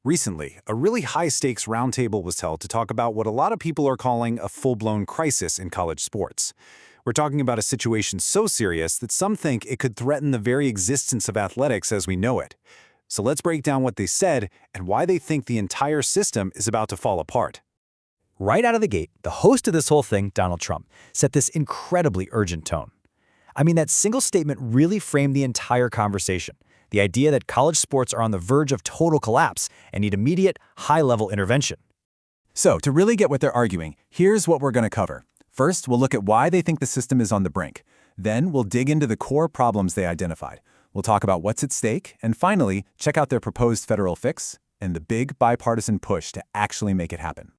Recently, a really high-stakes roundtable was held to talk about what a lot of people are calling a full-blown crisis in college sports. We're talking about a situation so serious that some think it could threaten the very existence of athletics as we know it. So let's break down what they said and why they think the entire system is about to fall apart. Right out of the gate, the host of this whole thing, Donald Trump, set this incredibly urgent tone. I mean, that single statement really framed the entire conversation. The idea that college sports are on the verge of total collapse and need immediate, high-level intervention. So, to really get what they're arguing, here's what we're going to cover. First, we'll look at why they think the system is on the brink. Then, we'll dig into the core problems they identified. We'll talk about what's at stake, and finally, check out their proposed federal fix and the big bipartisan push to actually make it happen.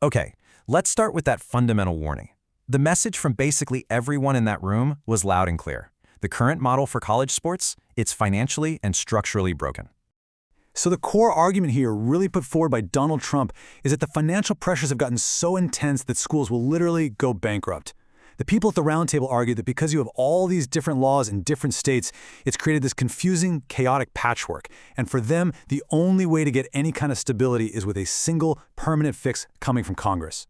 Okay, let's start with that fundamental warning. The message from basically everyone in that room was loud and clear. The current model for college sports, it's financially and structurally broken. So the core argument here, really put forward by Donald Trump, is that the financial pressures have gotten so intense that schools will literally go bankrupt. The people at the roundtable argue that because you have all these different laws in different states, it's created this confusing, chaotic patchwork. And for them, the only way to get any kind of stability is with a single, permanent fix coming from Congress.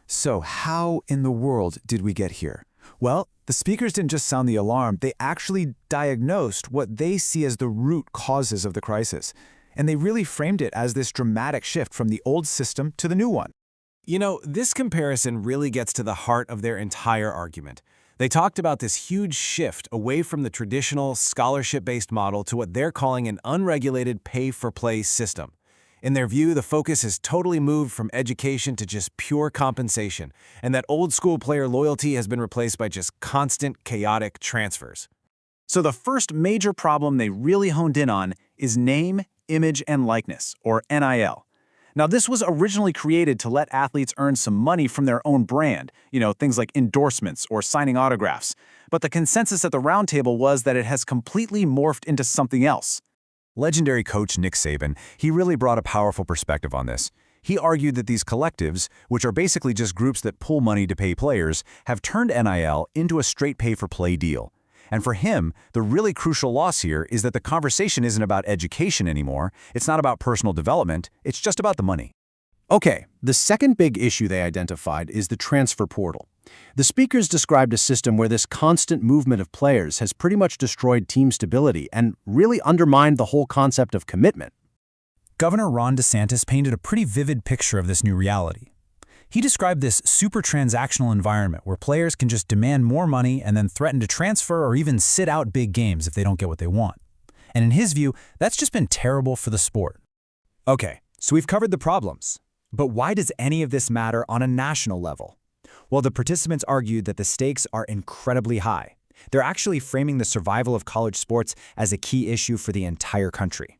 So how in the world did we get here? Well, the speakers didn't just sound the alarm, they actually diagnosed what they see as the root causes of the crisis. And they really framed it as this dramatic shift from the old system to the new one. You know, this comparison really gets to the heart of their entire argument. They talked about this huge shift away from the traditional scholarship-based model to what they're calling an unregulated pay-for-play system. In their view, the focus has totally moved from education to just pure compensation, and that old-school player loyalty has been replaced by just constant, chaotic transfers. So the first major problem they really honed in on is name, image, and likeness, or NIL. Now, this was originally created to let athletes earn some money from their own brand, things like endorsements or signing autographs. But the consensus at the roundtable was that it has completely morphed into something else. Legendary coach Nick Saban, he really brought a powerful perspective on this. He argued that these collectives, which are basically just groups that pull money to pay players, have turned NIL into a straight pay-for-play deal. And for him, the really crucial loss here is that the conversation isn't about education anymore, it's not about personal development, it's just about the money. Okay, the second big issue they identified is the transfer portal. The speakers described a system where this constant movement of players has pretty much destroyed team stability and really undermined the whole concept of commitment. Governor Ron DeSantis painted a pretty vivid picture of this new reality. He described this super transactional environment where players can just demand more money and then threaten to transfer or even sit out big games if they don't get what they want. And in his view, that's just been terrible for the sport. Okay, so we've covered the problems. But why does any of this matter on a national level? Well, the participants argued that the stakes are incredibly high. They're actually framing the survival of college sports as a key issue for the entire country.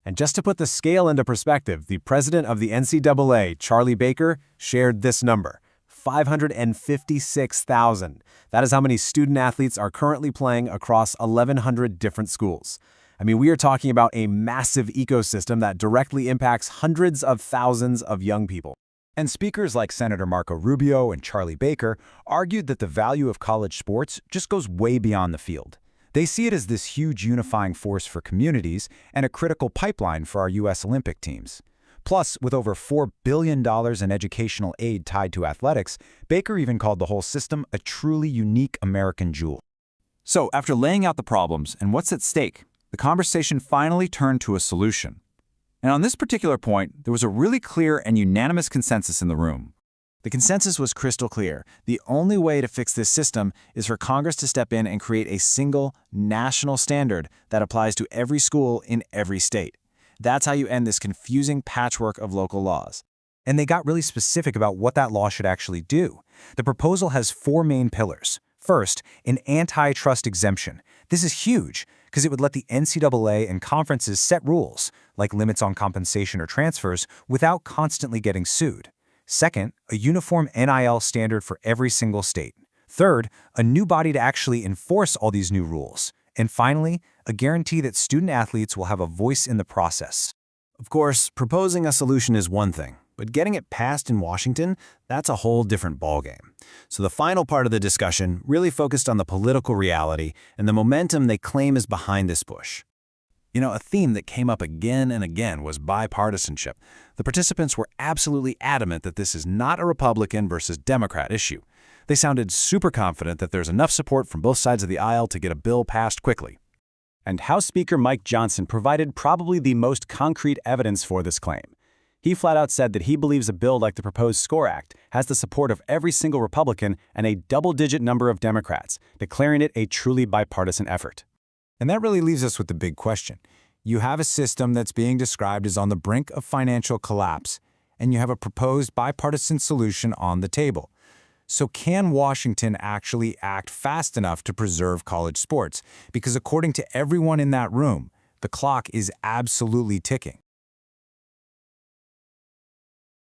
And just to put the scale into perspective, the president of the NCAA, Charlie Baker, shared this number: 556,000. That is how many student athletes are currently playing across 1,100 different schools. I mean, we are talking about a massive ecosystem that directly impacts hundreds of thousands of young people. And speakers like Senator Marco Rubio and Charlie Baker argued that the value of college sports just goes way beyond the field. They see it as this huge unifying force for communities and a critical pipeline for our U.S. Olympic teams. Plus, with over $4 billion in educational aid tied to athletics, Baker even called the whole system a truly unique American jewel. So, after laying out the problems and what's at stake, the conversation finally turned to a solution. And on this particular point, there was a really clear and unanimous consensus in the room. The consensus was crystal clear. The only way to fix this system is for Congress to step in and create a single national standard that applies to every school in every state. That's how you end this confusing patchwork of local laws. And they got really specific about what that law should actually do. The proposal has 4 main pillars. First, an antitrust exemption. This is huge because it would let the NCAA and conferences set rules, like limits on compensation or transfers, without constantly getting sued. Second, a uniform NIL standard for every single state. Third, a new body to actually enforce all these new rules. And finally, a guarantee that student athletes will have a voice in the process. Of course, proposing a solution is one thing, but getting it passed in Washington, that's a whole different ballgame. So the final part of the discussion really focused on the political reality and the momentum they claim is behind this push. You know, a theme that came up again and again was bipartisanship. The participants were absolutely adamant that this is not a Republican versus Democrat issue. They sounded super confident that there's enough support from both sides of the aisle to get a bill passed quickly. And House Speaker Mike Johnson provided probably the most concrete evidence for this claim. He flat out said that he believes a bill like the proposed SCORE Act has the support of every single Republican and a double-digit number of Democrats, declaring it a truly bipartisan effort. And that really leaves us with the big question. You have a system that's being described as on the brink of financial collapse, and you have a proposed bipartisan solution on the table. So can Washington actually act fast enough to preserve college sports? Because according to everyone in that room, the clock is absolutely ticking.